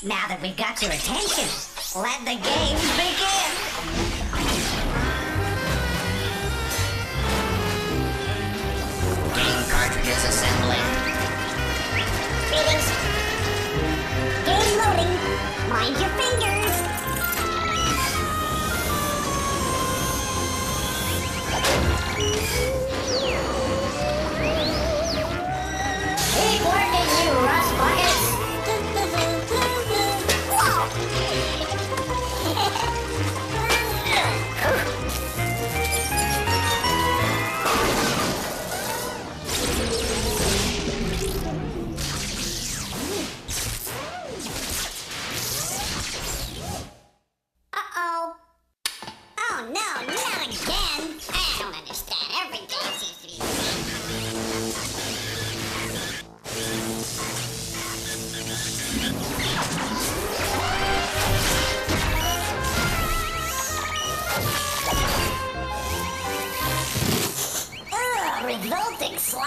Now that we've got your attention, let the games begin! Game cartridges assembling. Greetings. Game loading. Mind your fingers. Keep working, you rust buckets. Uh-oh. Oh, no, not again. I don't understand. Every game seems to be the Ugh, revolting slob.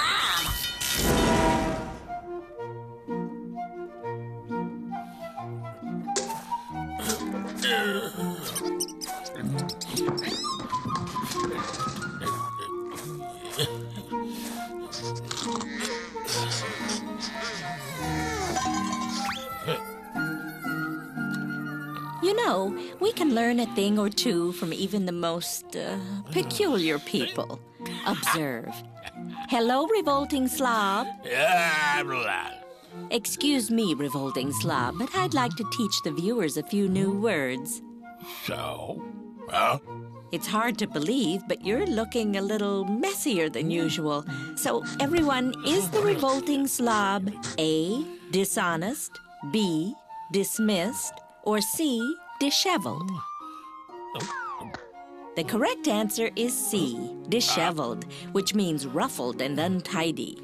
You know, we can learn a thing or two from even the most peculiar people. Observe. Hello, revolting slob. Excuse me, revolting slob, but I'd like to teach the viewers a few new words. So? It's hard to believe, but you're looking a little messier than usual. So, everyone, is the revolting slob A, dishonest, B, dismissed, or C, disheveled? The correct answer is C, disheveled, which means ruffled and untidy.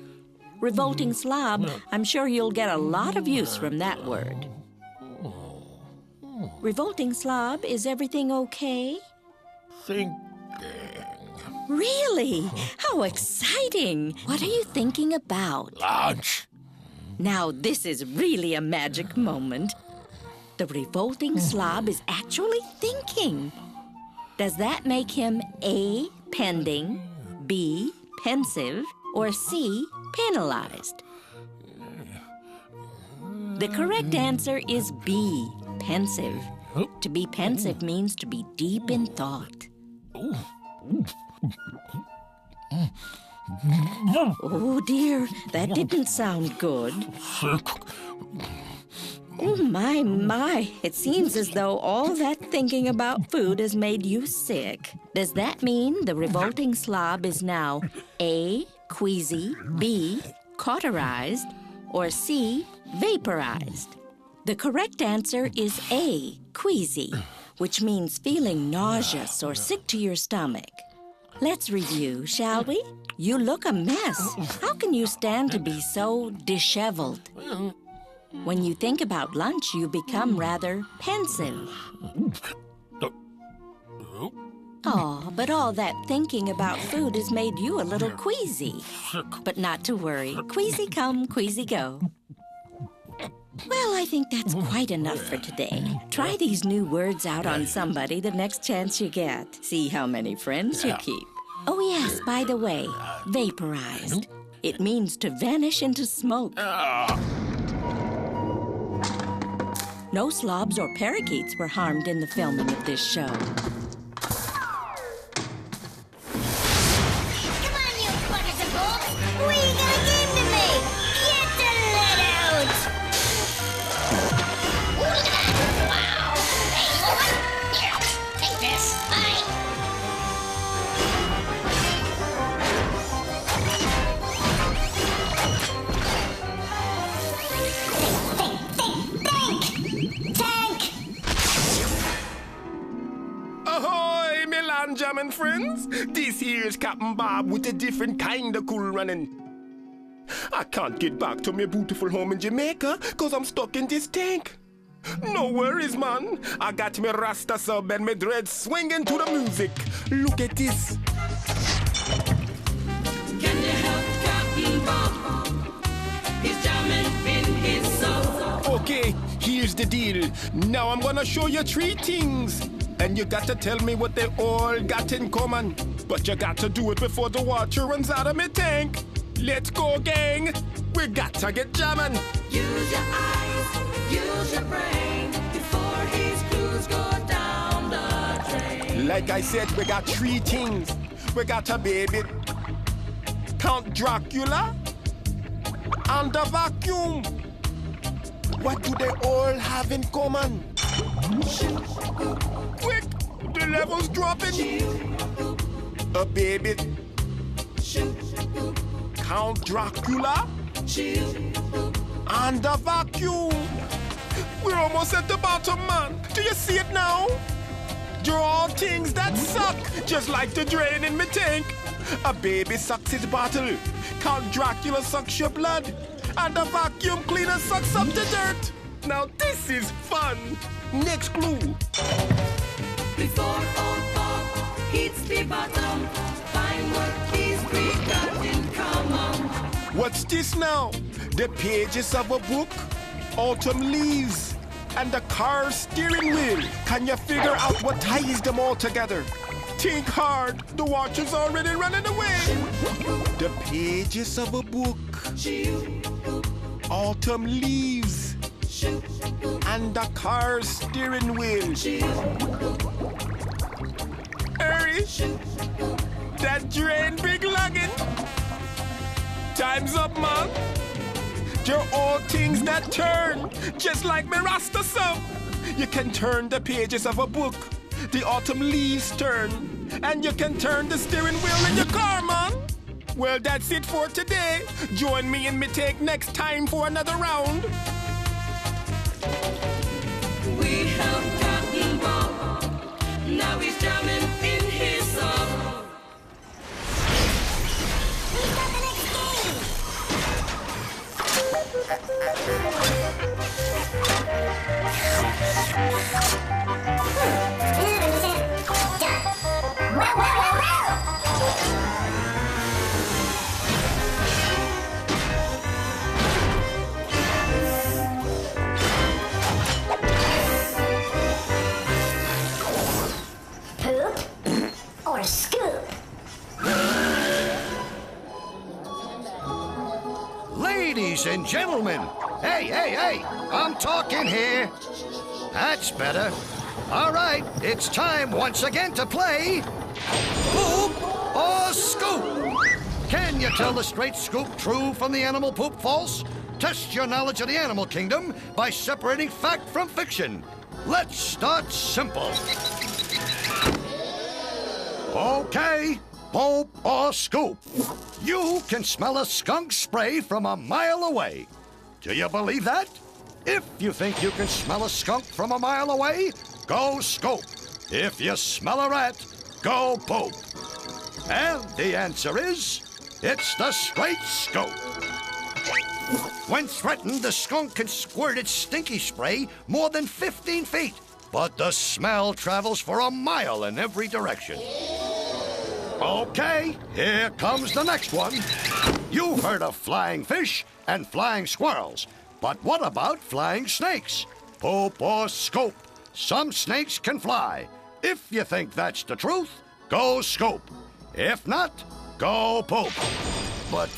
Revolting slob, I'm sure you'll get a lot of use from that word. Revolting slob, is everything okay? Thinking. Really? How exciting! What are you thinking about? Lunch. Now, this is really a magic moment. The revolting slob is actually thinking. Does that make him A, pending, B, pensive, or C, penalized? The correct answer is B, pensive. To be pensive means to be deep in thought. Oh dear, that didn't sound good. Oh my, it seems as though all that thinking about food has made you sick. Does that mean the revolting slob is now A, queasy, B, cauterized, or C, vaporized? The correct answer is A, queasy, which means feeling nauseous or sick to your stomach. Let's review, shall we? You look a mess. How can you stand to be so disheveled? When you think about lunch, you become rather pensive. Oh, but all that thinking about food has made you a little queasy. But not to worry. Queasy come, queasy go. Well, I think that's quite enough for today. Try these new words out on somebody the next chance you get. See how many friends you keep. Oh, yes, by the way, vaporized. It means to vanish into smoke. No slobs or parakeets were harmed in the filming of this show. Come on, you buckets of gold! Who are you gonna give to me? Get the lead out! Ooh, look at that! Wow! Hey, you know what? Here, take this. Bye! Think! Tank! Greetings! This here's Captain Bob with a different kind of cool running. I can't get back to my beautiful home in Jamaica cause I'm stuck in this tank. No worries, man. I got me Rasta sub and my dreads swinging to the music. Look at this. Can you help Captain Bob? He's jamming in his sub. Okay, here's the deal. Now I'm gonna show you 3 things. And you got to tell me what they all got in common. But you got to do it before the water runs out of my tank. Let's go, gang. We got to get jamming. Use your eyes, use your brain before his clues go down the drain. Like I said, we got 3 things. We got a baby, Count Dracula, and the vacuum. What do they all have in common? Quick, the level's dropping. A baby, Count Dracula, and the vacuum. We're almost at the bottom, man. Do you see it now? They're all things that suck, just like the drain in my tank. A baby sucks his bottle, Count Dracula sucks your blood, and the vacuum cleaner sucks up the dirt. Now this is fun. Next clue. Before old Bob hits the bottom, find what these 3 got in common. What's this now? The pages of a book, autumn leaves, and the car steering wheel. Can you figure out what ties them all together? Think hard. The watch is already running away. The pages of a book, autumn leaves, and the car steering wheel. Hurry! That drain big lugging. Time's up, man. They're all things that turn, just like my Rasta sub. You can turn the pages of a book, the autumn leaves turn, and you can turn the steering wheel in your car, man. Well, that's it for today. Join me in me take next time for another round. We have Captain Bob. Now he's jamming in his sub. We got the next Poop or scoop? Ladies and gentlemen, hey, I'm talking here. That's better. All right, it's time once again to play Poop or Scoop. Can you tell the straight scoop true from the animal poop false? Test your knowledge of the animal kingdom by separating fact from fiction. Let's start simple. Okay, Poop or Scoop. You can smell a skunk spray from a mile away. Do you believe that? If you think you can smell a skunk from a mile away, go scoop. If you smell a rat, go poop. And the answer is, it's the straight scoop. When threatened, the skunk can squirt its stinky spray more than 15 feet, but the smell travels for a mile in every direction. Okay, here comes the next one. You've heard of flying fish and flying squirrels, but what about flying snakes? Poop or scoop? Some snakes can fly. If you think that's the truth, go scoop. If not, go poop. But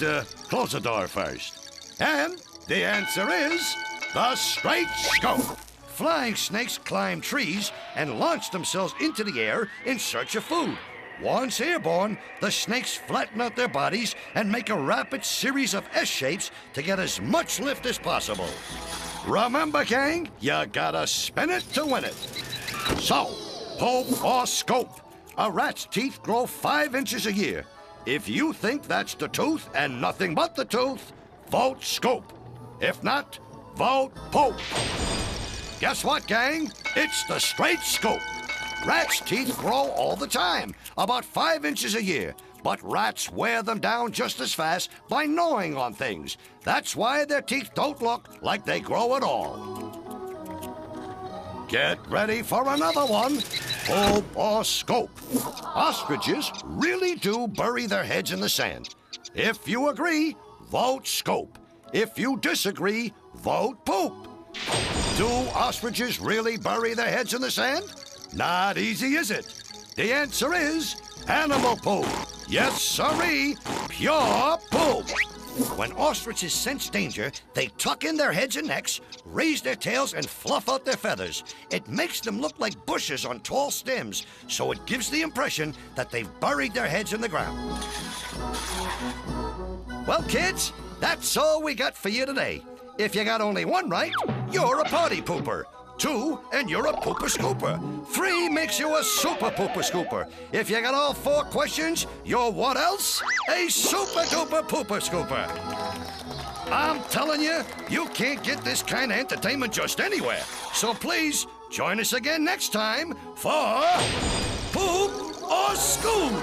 close the door first. And the answer is the straight scoop. Flying snakes climb trees and launch themselves into the air in search of food. Once airborne, the snakes flatten out their bodies and make a rapid series of S-shapes to get as much lift as possible. Remember, gang, you gotta spin it to win it. So, poop or scoop? A rat's teeth grow 5 inches a year. If you think that's the tooth and nothing but the tooth, vote scoop. If not, vote poop. Guess what, gang? It's the straight scoop. Rats' teeth grow all the time, about 5 inches a year. But rats wear them down just as fast by gnawing on things. That's why their teeth don't look like they grow at all. Get ready for another one. Hope or scope. Ostriches really do bury their heads in the sand. If you agree, vote scope. If you disagree, vote poop. Do ostriches really bury their heads in the sand? Not easy, is it? The answer is animal poop. Yes, sirree, pure poop. When ostriches sense danger, they tuck in their heads and necks, raise their tails, and fluff out their feathers. It makes them look like bushes on tall stems, so it gives the impression that they've buried their heads in the ground. Well, kids, that's all we got for you today. If you got only one right, you're a party pooper. 2, and you're a pooper scooper. 3 makes you a super pooper scooper. If you got all 4 questions, you're what else? A super duper pooper scooper. I'm telling you, you can't get this kind of entertainment just anywhere. So please, join us again next time for Poop or Scoop.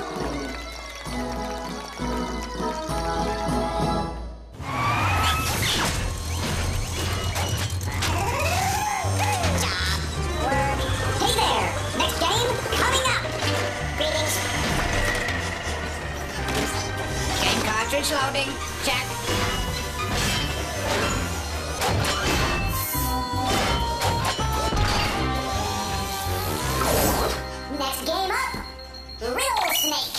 Hey there! Next game coming up! Greetings. Game cartridge loading. Check. Next game up, Riddle Snake.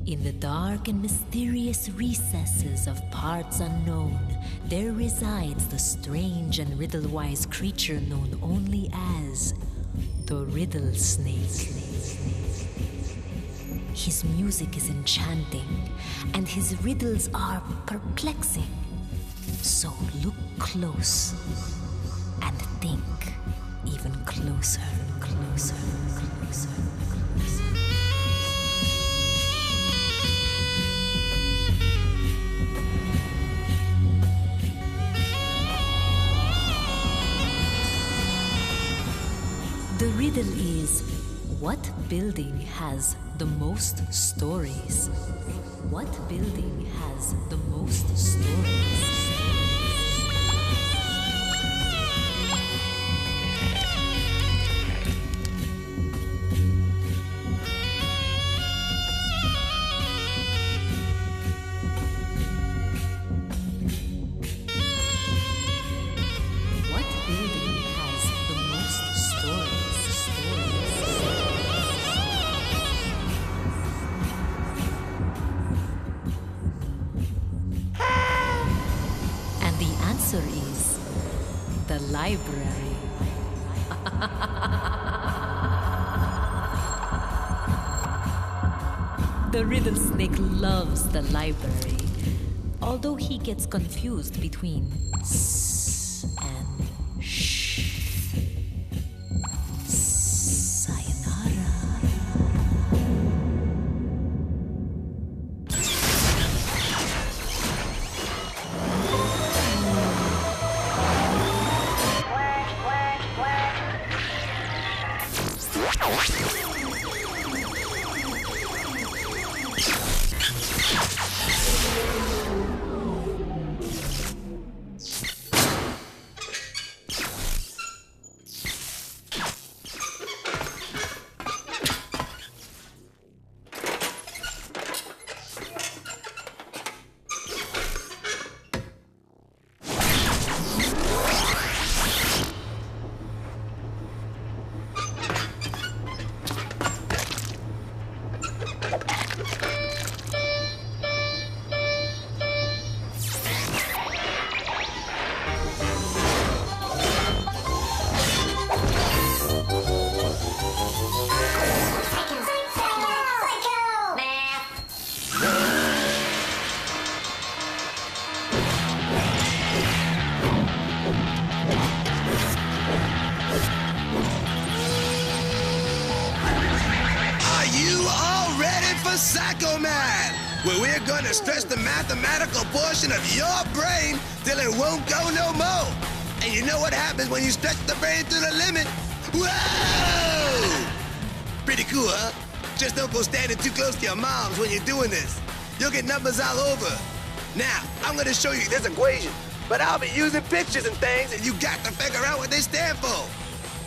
In the dark and mysterious recesses of parts unknown, there resides the strange and riddle-wise creature known only as the Riddle Snake. His music is enchanting, and his riddles are perplexing. So look close and think even closer, closer, closer, closer. The riddle is, what building has the most stories? What building has the most stories? What building has the most stories? And the answer is the library. The Riddle Snake loves the library, although he gets confused between S and Sh. Sayonara. Psycho Man! where we're gonna stretch the mathematical portion of your brain till it won't go no more. And you know what happens when you stretch the brain to the limit? Whoa! Pretty cool, huh? Just don't go standing too close to your moms when you're doing this. You'll get numbers all over. Now, I'm gonna show you this equation, but I'll be using pictures and things, and you got to figure out what they stand for.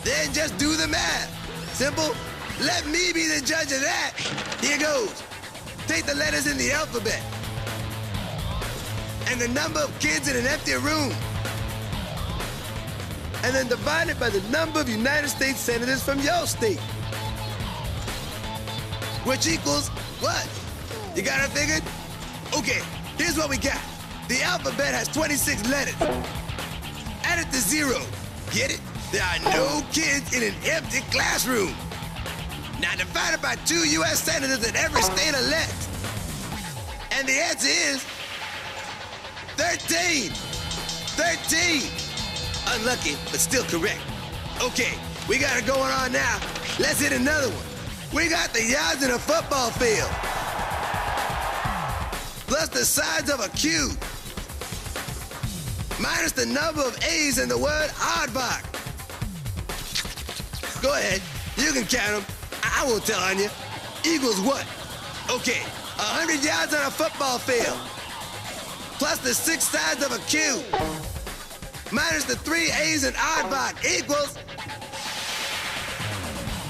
Then just do the math. Simple? Let me be the judge of that. Here goes. Take the letters in the alphabet and the number of kids in an empty room, and then divide it by the number of United States senators from your state, which equals what? You got it figured? Okay, here's what we got. The alphabet has 26 letters. Add it to 0. Get it? There are no kids in an empty classroom. Now divide it by 2 U.S. senators in every state elects. And the answer is 13. 13. Unlucky, but still correct. Okay, we got it going on now. Let's hit another one. We got the yards in a football field, plus the sides of a cube, minus the number of A's in the word aardvark. Go ahead, you can count them. I won't tell on you. Equals what? Okay, 100 yards on a football field, plus the 6 sides of a cube, minus the 3 A's in aardvark equals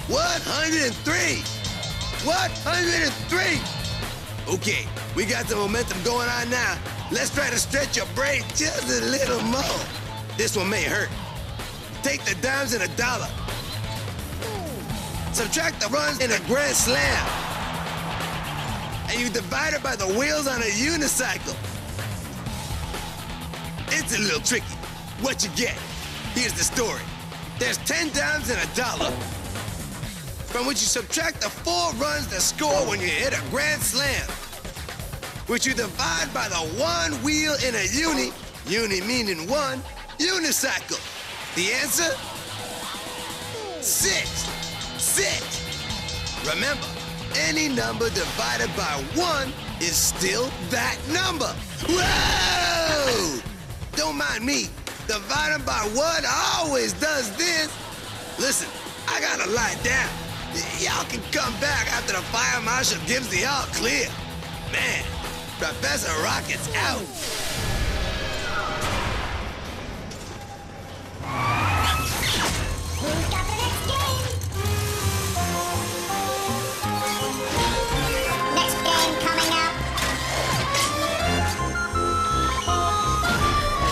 103. 103. Okay, we got the momentum going on now. Let's try to stretch your brain just a little more. This one may hurt. Take the dimes and a dollar. Subtract the runs in a grand slam, and you divide it by the wheels on a unicycle. It's a little tricky. What you get? Here's the story. There's 10 dimes and a dollar, from which you subtract the 4 runs to score when you hit a grand slam, which you divide by the 1 wheel in a uni meaning 1, unicycle. The answer? 6. 6. Remember, any number divided by 1 is still that number. Whoa! Don't mind me. Dividing by 1 always does this. Listen, I gotta lie down. Y'all can come back after the fire marshal gives the all clear. Man, Professor Rocket's out. Who's got the next game? Next game coming up.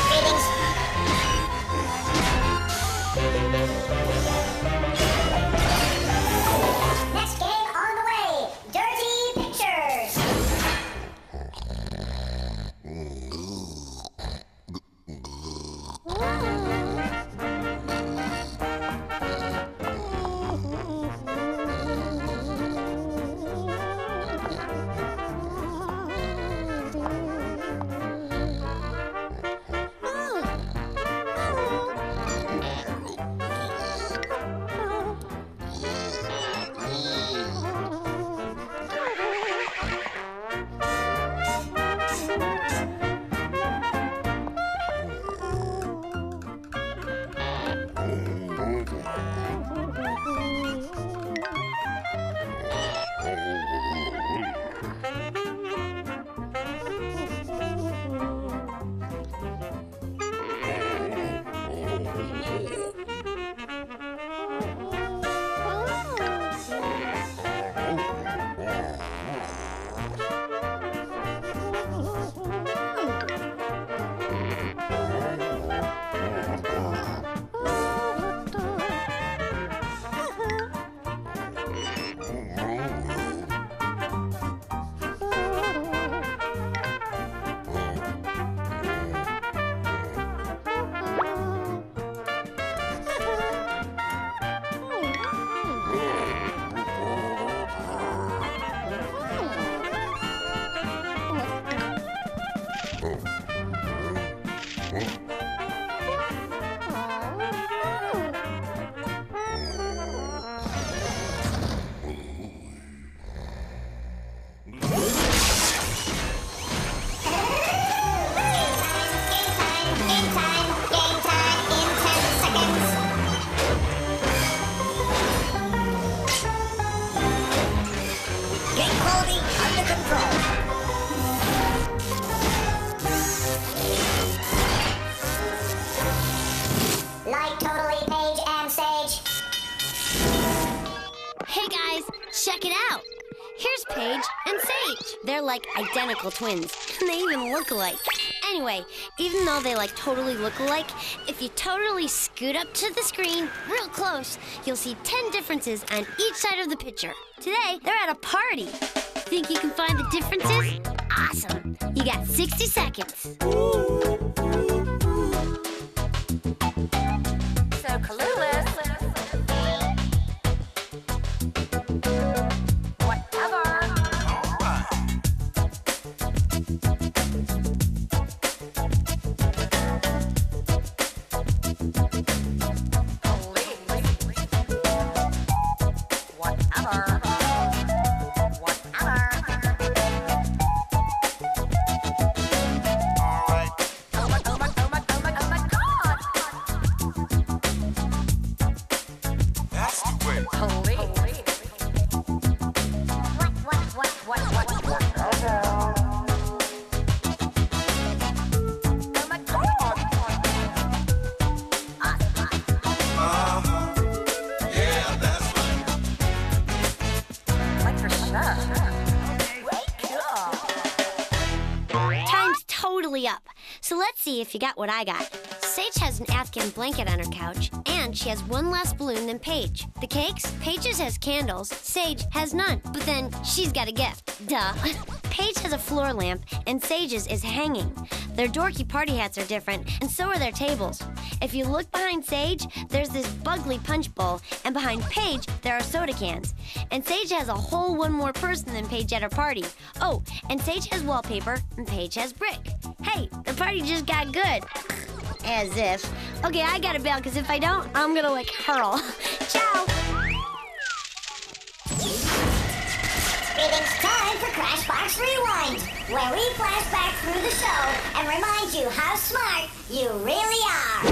Greetings. Next game on the way. Dirty Pictures. Check it out. Here's Paige and Sage. They're like identical twins. They even look alike. Anyway, even though they like totally look alike, if you totally scoot up to the screen real close, you'll see 10 differences on each side of the picture. Today, they're at a party. Think you can find the differences? Awesome. You got 60 seconds. So clueless. Up. So let's see if you got what I got. Sage has an Afghan blanket on her couch, and she has one less balloon than Paige. The cakes? Paige's has candles, Sage has none, but then she's got a gift. Duh. Paige has a floor lamp, and Sage's is hanging. Their dorky party hats are different, and so are their tables. If you look behind Sage, there's this bugly punch bowl, and behind Paige, there are soda cans. And Sage has a whole one more person than Paige at her party. Oh, and Sage has wallpaper, and Paige has brick. Hey, the party just got good. As if. Okay, I gotta bail, because if I don't, I'm gonna, hurl. Ciao! It's time for Crashbox Rewind, where we flash back through the show and remind you how smart you really are.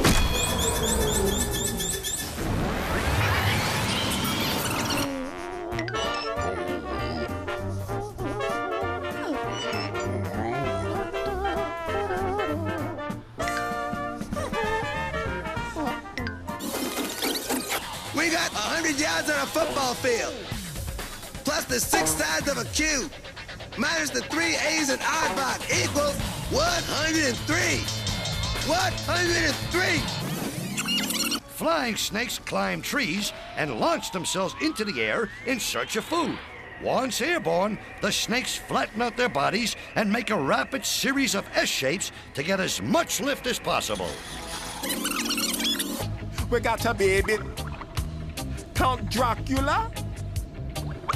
We got 100 yards on a football field, plus the 6 sides of a cube, minus the 3 A's in oddball equals 103. 103! Flying snakes climb trees and launch themselves into the air in search of food. Once airborne, the snakes flatten out their bodies and make a rapid series of S shapes to get as much lift as possible. We got a baby, Count Dracula,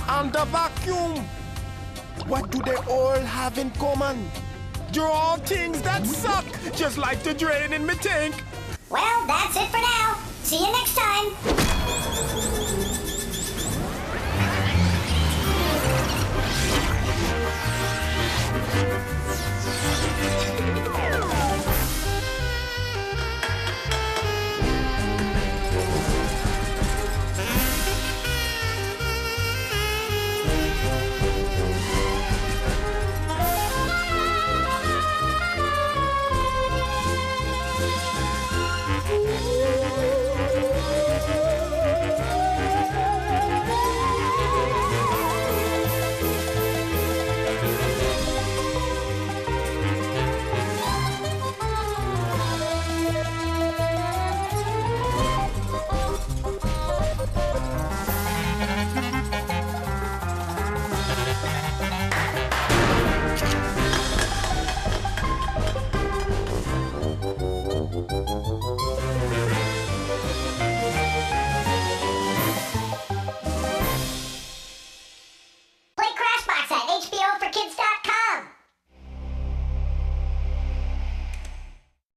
and the vacuum. What do they all have in common? They're all things that suck, just like the drain in my tank. Well, that's it for now. See you next time.